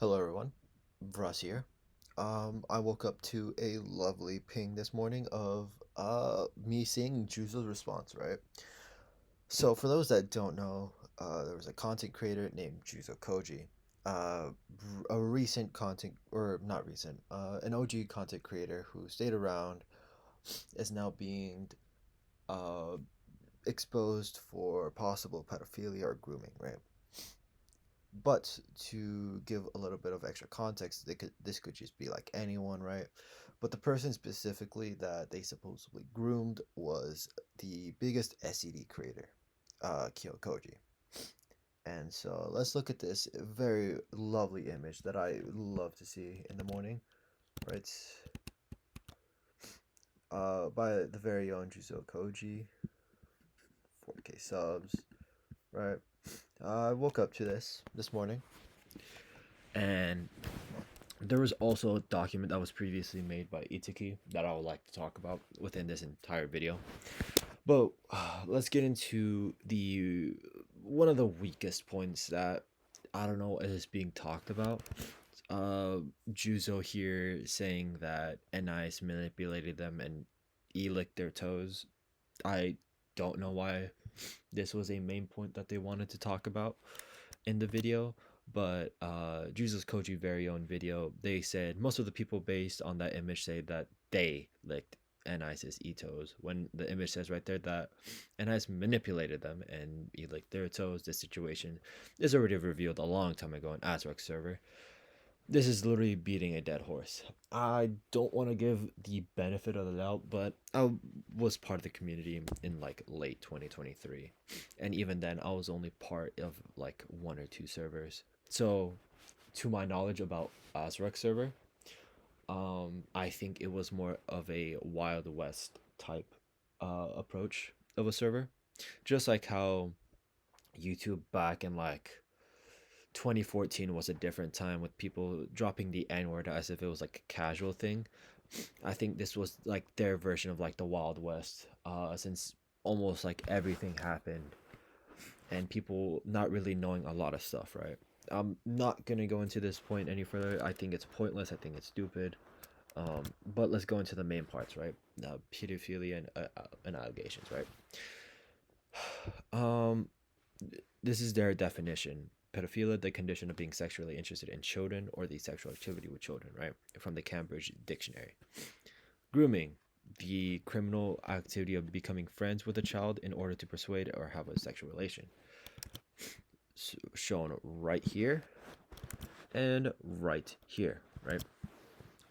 Hello everyone, Russ here. I woke up to a lovely ping this morning of me seeing Juzo's response, right? So for those that don't know, there was a content creator named Juzo Koji. Uh, a recent content, or not recent, an OG content creator who stayed around is now being uh, exposed for possible pedophilia or grooming, right? But to give a little bit of extra context, this could just be like anyone, right? But the person specifically that they supposedly groomed was the biggest SED creator, Kyokoji. And so let's look at this very lovely image that I love to see in the morning, right? By the very own Juzo Koji, 4K subs, right? I woke up to this morning, and there was also a document that was previously made by Itsuki that I would like to talk about within this entire video. But let's get into the one of the weakest points that I don't know is being talked about. Uh, Juzo here saying that NIs manipulated them and licked their toes. I don't know why this was a main point that they wanted to talk about in the video, but Juzo's Koji very own video, they said most of the people based on that image say that they licked Anais' toes, when the image says right there that Anais manipulated them and he licked their toes. This situation is already revealed a long time ago in Azrek server. This is literally beating a dead horse. I don't want to give the benefit of the doubt, but I was part of the community in like late 2023. And even then, I was only part of like one or two servers. So, to my knowledge about Azrek server, I think it was more of a Wild West type approach of a server. Just like how YouTube back in like 2014 was a different time with people dropping the N word as if it was like a casual thing. I think this was like their version of like the Wild West, since almost like everything happened and people not really knowing a lot of stuff, right? I'm not gonna go into this point any further. I think it's pointless. I think it's stupid. But let's go into the main parts, right? Pedophilia and allegations, right? Um, this is their definition. Pedophilia, the condition of being sexually interested in children or the sexual activity with children, right? From the Cambridge Dictionary. Grooming, the criminal activity of becoming friends with a child in order to persuade or have a sexual relation. So, shown right here and right here, right?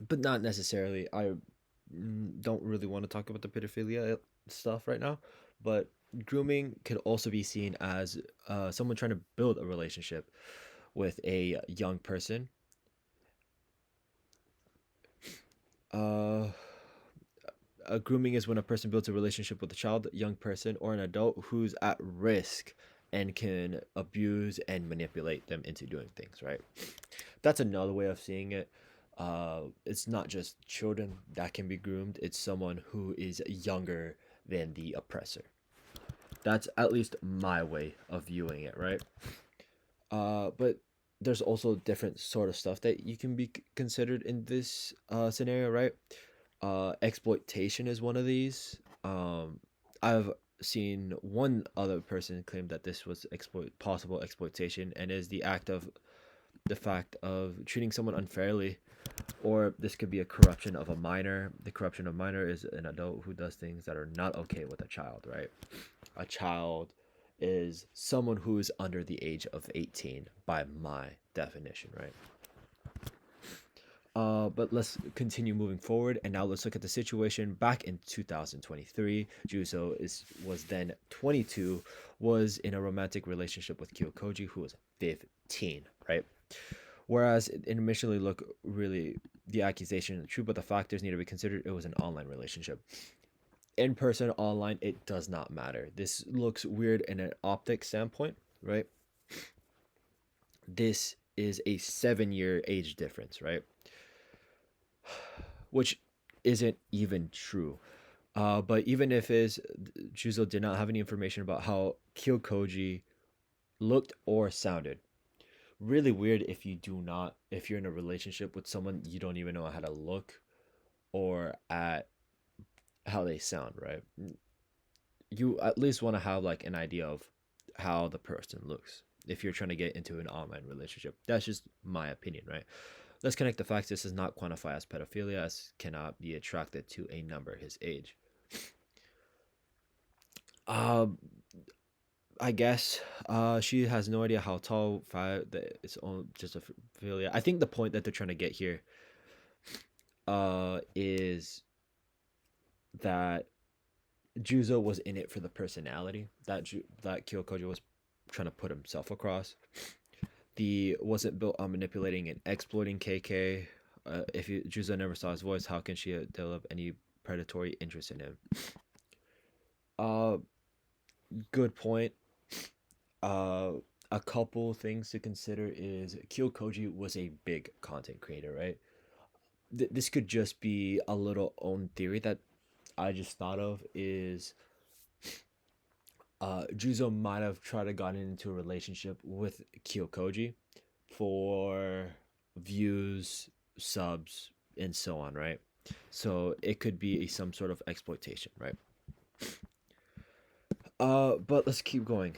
But not necessarily. I don't really want to talk about the pedophilia stuff right now, but grooming could also be seen as someone trying to build a relationship with a young person. Uh, Grooming is when a person builds a relationship with a child, young person, or an adult who's at risk and can abuse and manipulate them into doing things, right? That's another way of seeing it. It's not just children that can be groomed, it's someone who is younger than the oppressor. That's at least my way of viewing it, right? But there's also different sort of stuff that you can be considered in this scenario, right? Exploitation is one of these. I've seen one other person claim that this was possible exploitation, and is the fact of treating someone unfairly, or this could be a corruption of a minor. The corruption of minor is an adult who does things that are not okay with a child, right? A child is someone who is under the age of 18 by my definition, right? But let's continue moving forward, and now let's look at the situation back in 2023. Juzo was then 22, was in a romantic relationship with Kyokoji, who was 15, right? Whereas it initially looked really the accusation is true, but the factors need to be considered. It was an online relationship. In person, online, it does not matter. This looks weird in an optic standpoint, right? This is a 7-year age difference, right? Which isn't even true. But even if is, Juzo did not have any information about how Kyokoji looked or sounded, really weird if you do not, if you're in a relationship with someone you don't even know how to look or at how they sound, right? You at least want to have like an idea of how the person looks if you're trying to get into an online relationship. That's just my opinion, right? Let's connect the facts. This does not quantify as pedophilia, as cannot be attracted to a number his age. Um, I guess she has no idea how tall. Five. It's all just a pedophilia. I think the point that they're trying to get here is that Juzo was in it for the personality that that Kyokojo was trying to put himself across. The wasn't built on manipulating and exploiting KK. If Juzo never saw his voice, how can she develop any predatory interest in him? Uh, Good point. Uh, a couple things to consider is Kyokoji was a big content creator, right? This could just be a little own theory that I just thought of is Juzo might have tried to gotten into a relationship with Kyokoji for views, subs, and so on, right? So it could be some sort of exploitation, right? But let's keep going.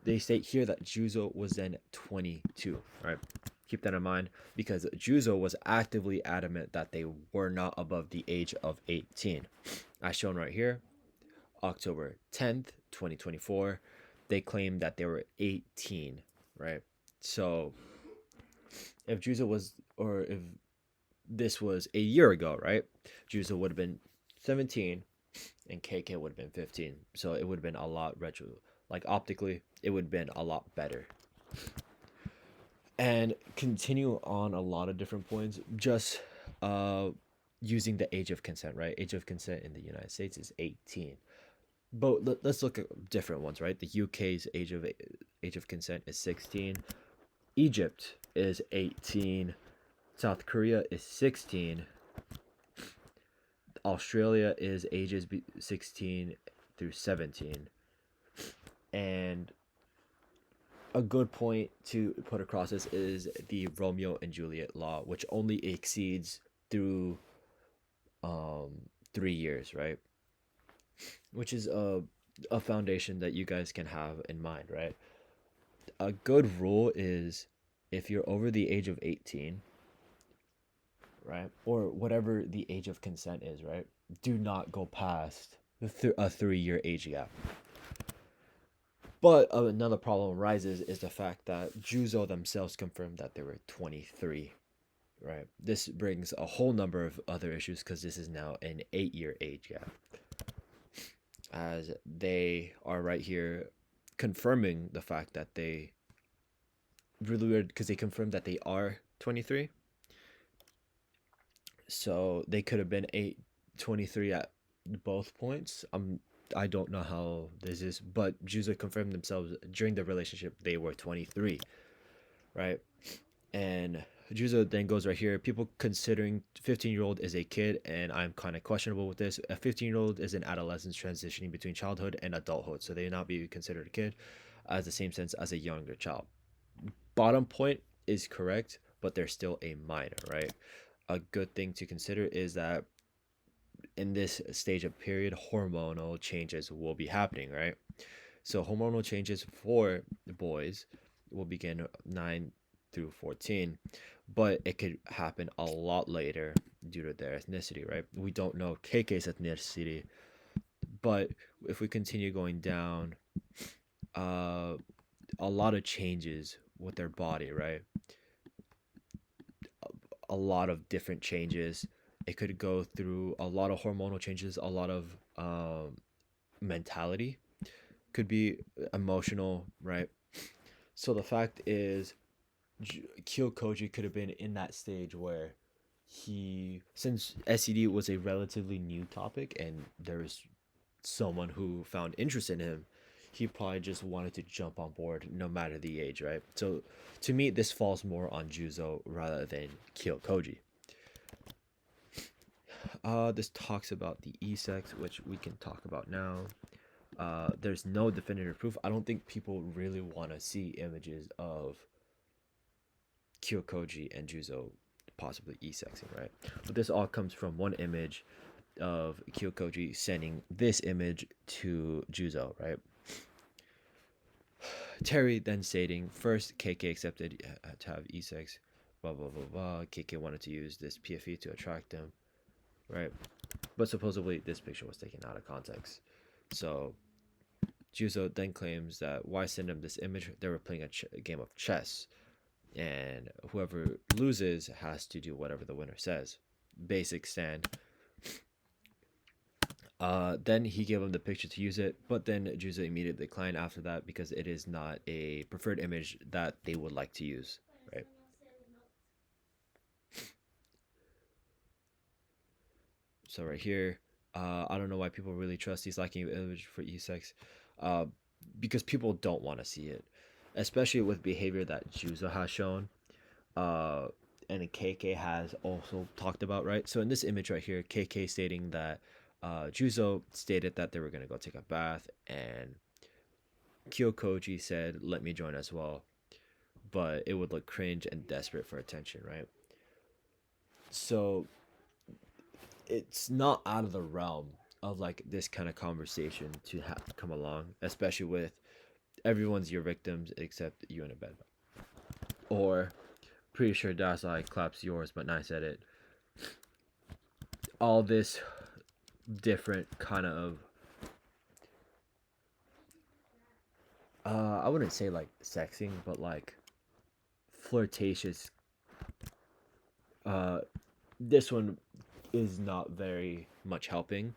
They state here that Juzo was then 22, right? Keep that in mind because Juzo was actively adamant that they were not above the age of 18. As shown right here, October 10th, 2024, they claimed that they were 18, right? So if Juzo was, or if this was a year ago, right? Juzo would have been 17 and KK would have been 15. So it would have been a lot retro. Like optically, it would have been a lot better. And continue on a lot of different points. Just using the age of consent, right? Age of consent in the United States is 18. But let's look at different ones, right? The UK's age of consent is 16. Egypt is 18. South Korea is 16. Australia is ages 16 through 17. And a good point to put across this is the Romeo and Juliet law, which only exceeds through 3 years, right? Which is a foundation that you guys can have in mind, right? A good rule is if you're over the age of 18, right, or whatever the age of consent is, right, do not go past a 3-year age gap. But another problem arises is the fact that Juzo themselves confirmed that they were 23, right? This brings a whole number of other issues because this is now an 8-year age gap. As they are right here confirming the fact that they really weird because they confirmed that they are 23. So they could have been 23 at both points. I don't know how this is, but Juzo confirmed themselves during the relationship they were 23, right? And Juzo then goes right here. People considering 15-year-old is a kid, and I'm kind of questionable with this. A 15-year-old is an adolescent transitioning between childhood and adulthood, so they will not be considered a kid, as the same sense as a younger child. Bottom point is correct, but they're still a minor, right? A good thing to consider is that in this stage of period, hormonal changes will be happening, right? So hormonal changes for the boys will begin 9 through 14, but it could happen a lot later due to their ethnicity, right? We don't know KK's ethnicity, but if we continue going down, a lot of changes with their body, right? A lot of different changes. It could go through a lot of hormonal changes, a lot of mentality, could be emotional, right? So the fact is, Kyokoji could have been in that stage where since SED was a relatively new topic and there's someone who found interest in him, he probably just wanted to jump on board no matter the age, right? So to me, this falls more on Juzo rather than Kyokoji. This talks about the E-sex, which we can talk about now. There's no definitive proof. I don't think people really want to see images of Kyokoji and Juzo possibly e-sexing, right? But this all comes from one image of Kyokoji sending this image to Juzo, right? Terry then stating, first, KK accepted to have e-sex, blah, blah, blah, blah. KK wanted to use this PFE to attract him, right? But supposedly this picture was taken out of context. So Juzo then claims that why send him this image? They were playing a game of chess, and whoever loses has to do whatever the winner says. Basic stand. Then he gave him the picture to use it, but then Juzo immediately declined after that because it is not a preferred image that they would like to use, right? So right here, I don't know why people really trust these liking image for e-sex, uh, because people don't want to see it, especially with behavior that Juzo has shown, uh, and KK has also talked about, right? So in this image right here, KK stating that Juzo stated that they were gonna go take a bath, and Kyokoji said, "Let me join as well," but it would look cringe and desperate for attention, right? So it's not out of the realm of like this kind of conversation to come along, especially with everyone's your victims except you in a bed. Or pretty sure that's like claps yours, but nice at it. All this different kind of I wouldn't say like sexing, but like flirtatious. This one is not very much helping.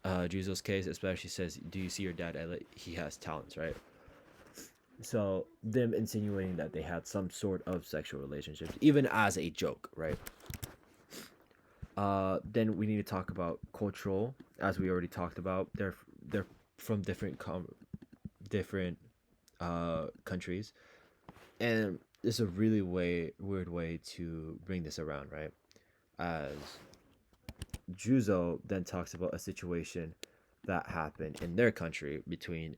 Juzo's case especially says, "Do you see your dad? He has talents, right?" So them insinuating that they had some sort of sexual relationships, even as a joke, right? Then we need to talk about cultural, as we already talked about. They're from different countries, and it's a really weird way to bring this around, right? As Juzo then talks about a situation that happened in their country between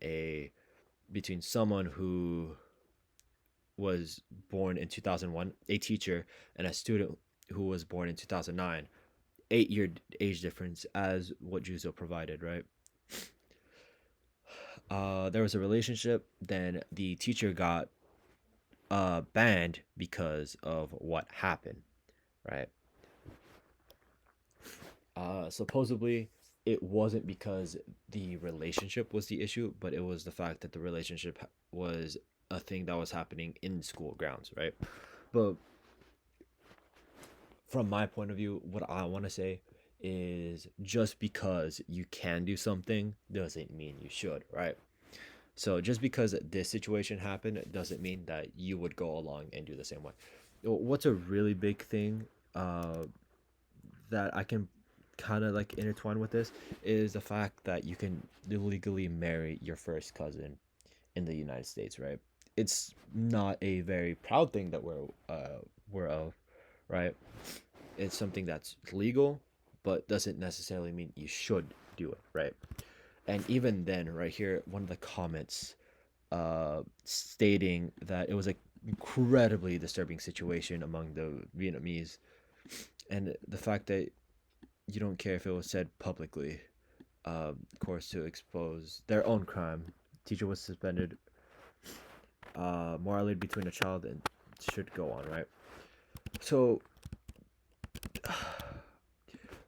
someone who was born in 2001, a teacher, and a student who was born in 2009. 8-year age difference, as what Juzo provided, right? There was a relationship. Then the teacher got banned because of what happened, right? Supposedly, it wasn't because the relationship was the issue, but it was the fact that the relationship was a thing that was happening in school grounds, right? But from my point of view, what I want to say is just because you can do something doesn't mean you should, right? So just because this situation happened doesn't mean that you would go along and do the same way. What's a really big thing that I can kind of like intertwine with this is the fact that you can illegally marry your first cousin in the United States, right? It's not a very proud thing that we're of, right? It's something that's legal, but doesn't necessarily mean you should do it, right? And even then, right here, one of the comments stating that it was an incredibly disturbing situation among the Vietnamese, and the fact that you don't care if it was said publicly, of course, to expose their own crime. Teacher was suspended. Morally between a child and should go on, right? So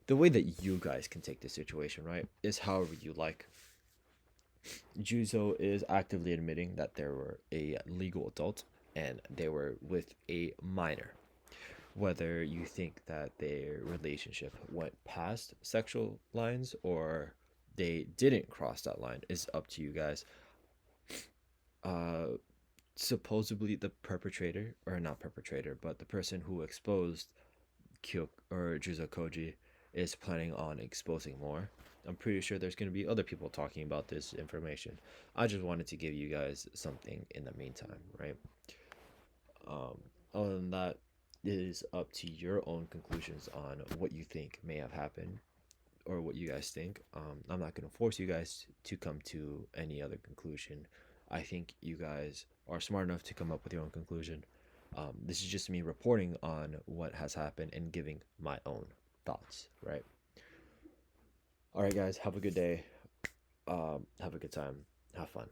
the way that you guys can take this situation, right, is however you like. Juzo is actively admitting that they were a legal adult and they were with a minor. Whether you think that their relationship went past sexual lines or they didn't cross that line is up to you guys. Uh, Supposedly the perpetrator, or not perpetrator, but the person who exposed Kyo or Juzo Koji is planning on exposing more. I'm pretty sure there's going to be other people talking about this information. I just wanted to give you guys something in the meantime, right? Other than that, it is up to your own conclusions on what you think may have happened or what you guys think. I'm not going to force you guys to come to any other conclusion. I think you guys are smart enough to come up with your own conclusion. This is just me reporting on what has happened and giving my own thoughts, right? All right, guys, have a good day. Have a good time. Have fun.